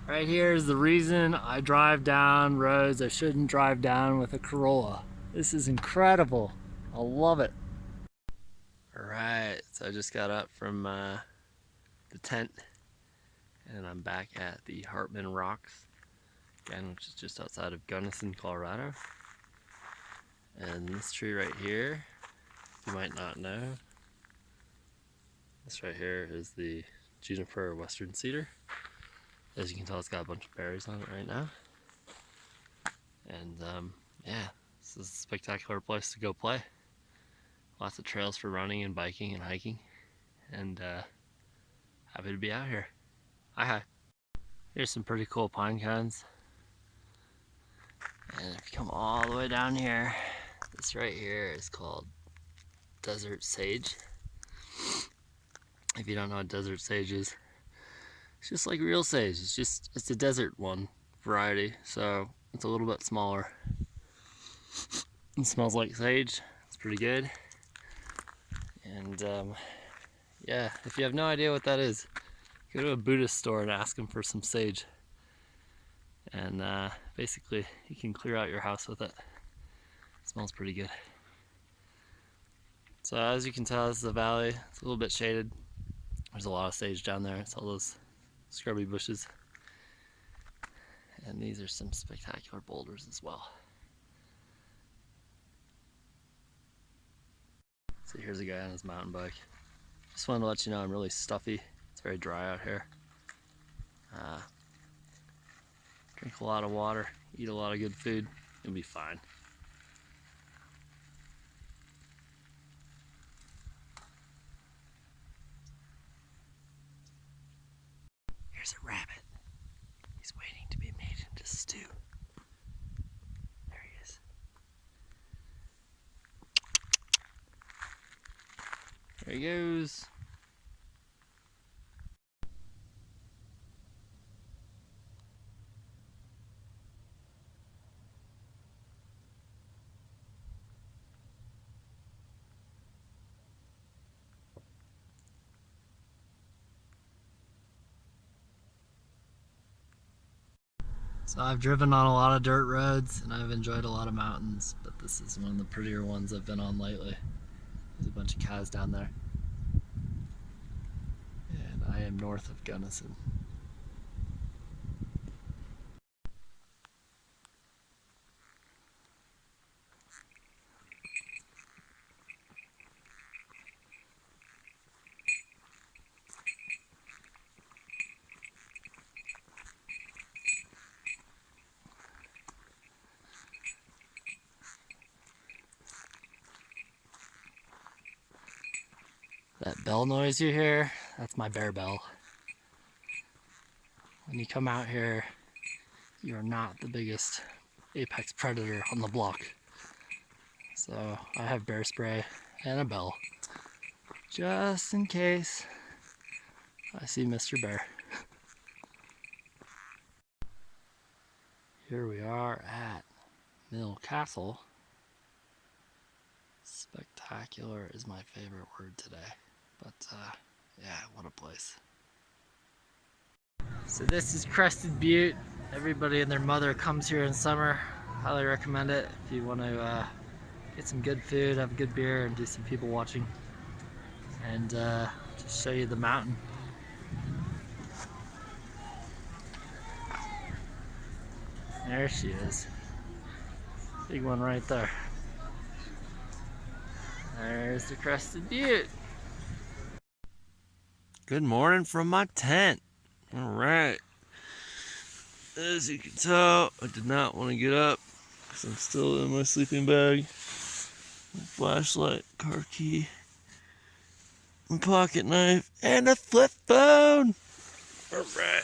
Right here is the reason I drive down roads I shouldn't drive down with a Corolla. This is incredible. I love it. Alright, so I just got up from the tent and I'm back at the Hartman Rocks, again, which is just outside of Gunnison, Colorado. And this tree right here, you might not know, this right here is the Juniper Western Cedar. As you can tell, it's got a bunch of berries on it right now. And yeah, this is a spectacular place to go play. Lots of trails for running and biking and hiking. And happy to be out here. Hi. Here's some pretty cool pine cones. And if you come all the way down here, this right here is called desert sage. If you don't know what desert sage is, it's just like real sage. It's a desert one variety, so it's a little bit smaller. It smells like sage. It's pretty good. And yeah, if you have no idea what that is, go to a Buddhist store and ask them for some sage. And basically, you can clear out your house with it. It smells pretty good. So as you can tell, this is a valley. It's a little bit shaded. There's a lot of sage down there. It's all those scrubby bushes. And these are some spectacular boulders as well. So here's a guy on his mountain bike. Just wanted to let you know I'm really stuffy. It's very dry out here. Drink a lot of water, eat a lot of good food, you'll be fine. Here's a rabbit. He's waiting to be made into stew. There he is. There he goes. So I've driven on a lot of dirt roads and I've enjoyed a lot of mountains, but this is one of the prettier ones I've been on lately. There's a bunch of cows down there. And I am north of Gunnison. That bell noise you hear, that's my bear bell. When you come out here, you are not the biggest apex predator on the block. So I have bear spray and a bell, just in case I see Mr. Bear. Here we are at Mill Castle. Spectacular is my favorite word today. But yeah, what a place. So this is Crested Butte. Everybody and their mother comes here in summer. Highly recommend it if you want to get some good food, have a good beer, and do some people watching. And just show you the mountain. There she is. Big one right there. There's the Crested Butte. Good morning from my tent. All right. As you can tell, I did not want to get up because I'm still in my sleeping bag. My flashlight, car key, my pocket knife, and a flip phone. All right.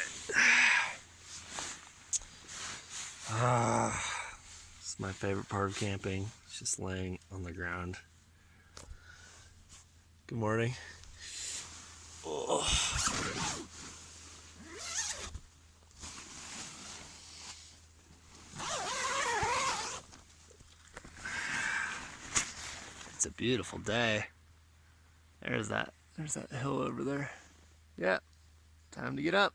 This is my favorite part of camping. It's just laying on the ground. Good morning. Oh. It's a beautiful day. There's that hill over there. Yeah, time to get up.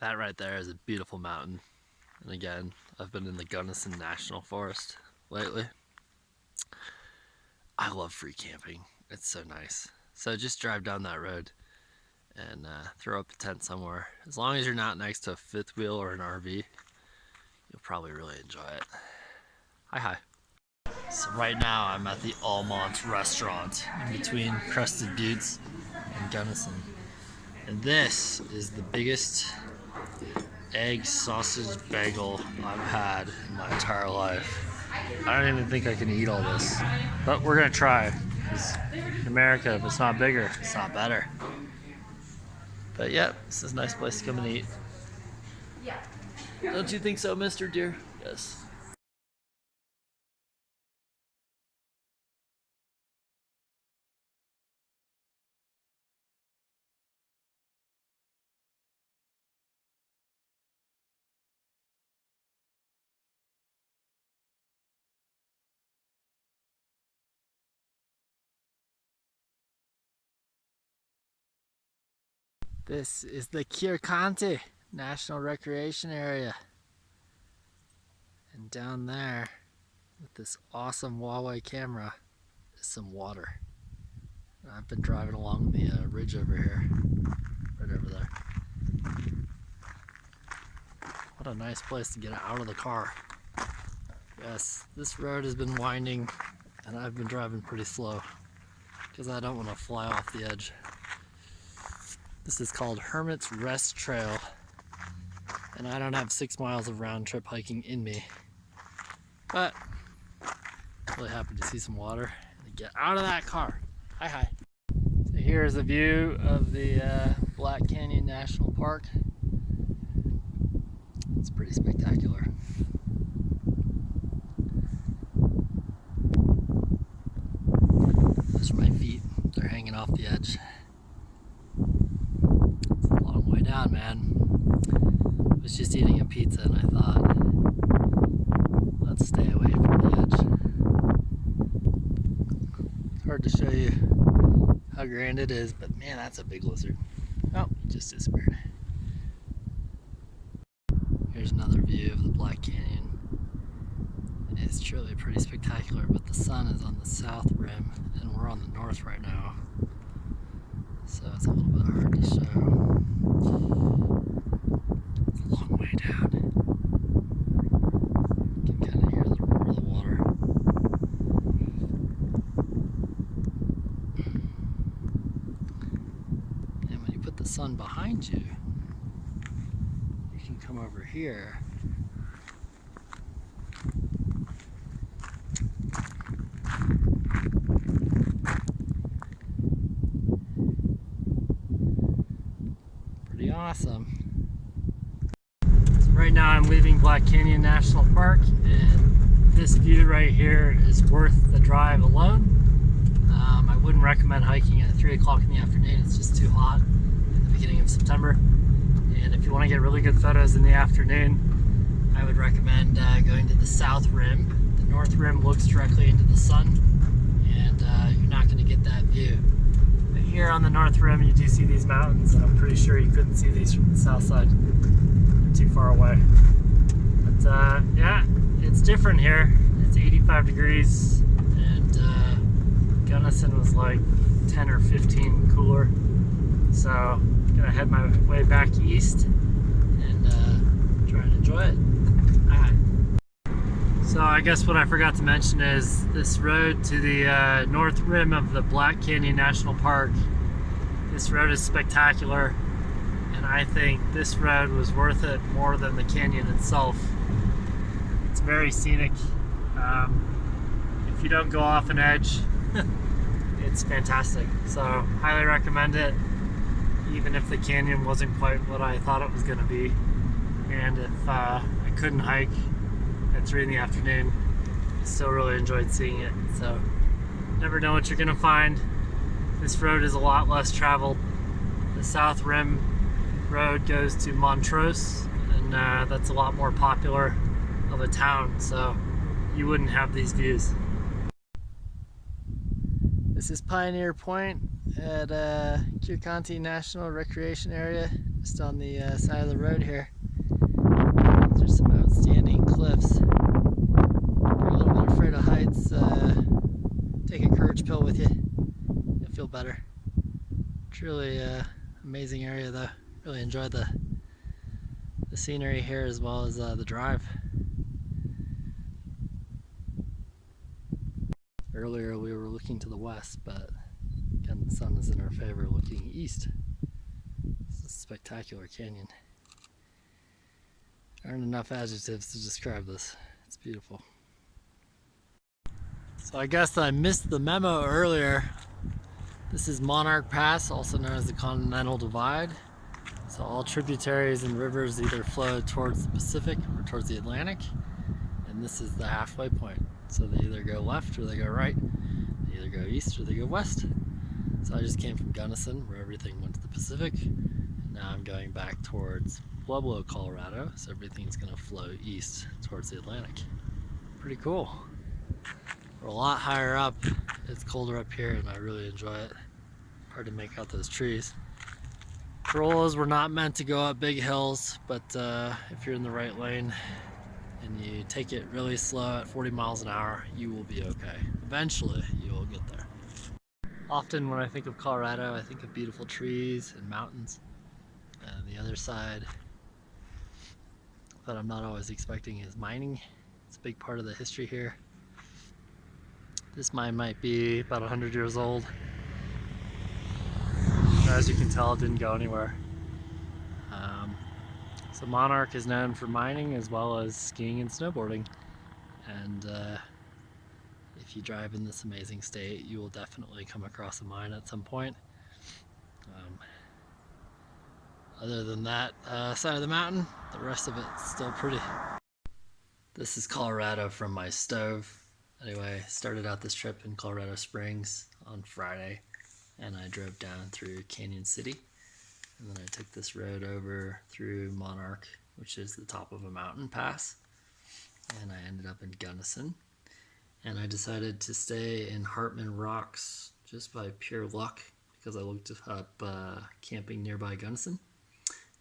That right there is a beautiful mountain. And again, I've been in the Gunnison National Forest lately. I love free camping. It's so nice. So just drive down that road and throw up a tent somewhere. As long as you're not next to a fifth wheel or an RV, you'll probably really enjoy it. Hi. So right now I'm at the Allmont Restaurant in between Crested Butte and Gunnison. And this is the biggest egg sausage bagel I've had in my entire life. I don't even think I can eat all this, but we're gonna try. Because in America, if it's not bigger, it's not better. But yeah, this is a nice place to come and eat. Don't you think so, Mr. Deer? Yes. This is the Kierkante National Recreation Area. And down there, with this awesome Huawei camera, is some water. I've been driving along the ridge over here, right over there. What a nice place to get out of the car. Yes, this road has been winding and I've been driving pretty slow because I don't want to fly off the edge. This is called Hermit's Rest Trail, and I don't have 6 miles of round trip hiking in me, but really happy to see some water and get out of that car. Hi. So here's a view of the Black Canyon National Park. It's pretty spectacular. Those are my feet. They're hanging off the edge. It's a long way down, man. I was just eating a pizza and I thought, let's stay away from the edge. It's hard to show you how grand it is, but man, that's a big lizard. Oh, he just disappeared. Here's another view of the Black Canyon. It's truly pretty spectacular, but the sun is on the south rim and we're on the north right now, so it's a little bit hard to show. It's a long way down. You can kind of hear the roar of the water. And when you put the sun behind you, you can come over here. Pretty awesome. So right now I'm leaving Black Canyon National Park, and this view right here is worth the drive alone. I wouldn't recommend hiking at 3 o'clock in the afternoon. It's just too hot in the beginning of September. And if you want to get really good photos in the afternoon, I would recommend going to the south rim. The north rim looks directly into the sun, and you're not going to get that view. But here on the north rim, you do see these mountains, and I'm pretty sure you couldn't see these from the south side. They're too far away. But yeah, it's different here. It's 85 degrees, and Gunnison was like 10 or 15 cooler. So I'm gonna head my way back east and try and enjoy it. Alright. So I guess what I forgot to mention is this road to the north rim of the Black Canyon National Park. This road is spectacular, and I think this road was worth it more than the canyon itself. It's very scenic. If you don't go off an edge, it's fantastic. So highly recommend it, even if the canyon wasn't quite what I thought it was going to be. And if I couldn't hike at 3 in the afternoon, I still really enjoyed seeing it. So never know what you're going to find. This road is a lot less traveled. The South Rim road goes to Montrose, and that's a lot more popular of a town, so you wouldn't have these views. This is Pioneer Point at Kierkante National Recreation Area just on the side of the road here. There's some outstanding cliffs. If you're a little bit afraid of heights, take a courage pill with you. You'll feel better. Truly amazing area though. Really enjoyed the scenery here as well as the drive. Earlier we were looking to the west, but again the sun is in our favor looking east. This is a spectacular canyon. There aren't enough adjectives to describe this. It's beautiful. So I guess I missed the memo earlier. This is Monarch Pass, also known as the Continental Divide. So all tributaries and rivers either flow towards the Pacific or towards the Atlantic. And this is the halfway point. So they either go left or they go right. They either go east or they go west. So I just came from Gunnison, where everything went to the Pacific. And now I'm going back towards Pueblo, Colorado. So everything's gonna flow east towards the Atlantic. Pretty cool. We're a lot higher up. It's colder up here and I really enjoy it. Hard to make out those trees. Corollas were not meant to go up big hills, but if you're in the right lane and you take it really slow at 40 miles an hour, you will be okay. Eventually, you will get there. Often when I think of Colorado, I think of beautiful trees and mountains. And the other side that I'm not always expecting is mining. It's a big part of the history here. This mine might be about 100 years old. As you can tell, it didn't go anywhere. So Monarch is known for mining as well as skiing and snowboarding. And if you drive in this amazing state, you will definitely come across a mine at some point. Other than that side of the mountain, the rest of it's still pretty. This is Colorado from my stove. Anyway, started out this trip in Colorado Springs on Friday, and I drove down through Canyon City, and then I took this road over through Monarch, which is the top of a mountain pass, and I ended up in Gunnison. And I decided to stay in Hartman Rocks just by pure luck because I looked up camping nearby Gunnison.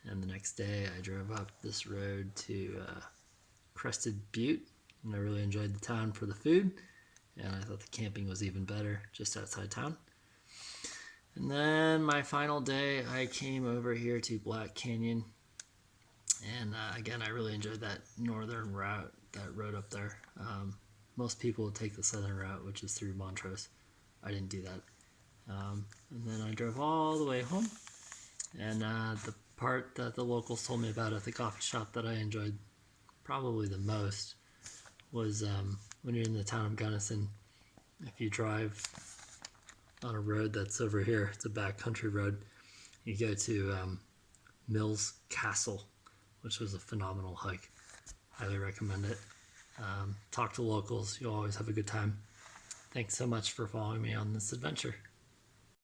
And the next day I drove up this road to Crested Butte, and I really enjoyed the town for the food, and I thought the camping was even better just outside town. And then my final day I came over here to Black Canyon, and again I really enjoyed that northern route, that road up there. Most people would take the southern route, which is through Montrose. I didn't do that. And then I drove all the way home, and the part that the locals told me about at the coffee shop that I enjoyed probably the most was when you're in the town of Gunnison, if you drive on a road that's over here, it's a backcountry road, you go to Mills Castle, which was a phenomenal hike. Highly recommend it. Talk to locals, you'll always have a good time. Thanks so much for following me on this adventure.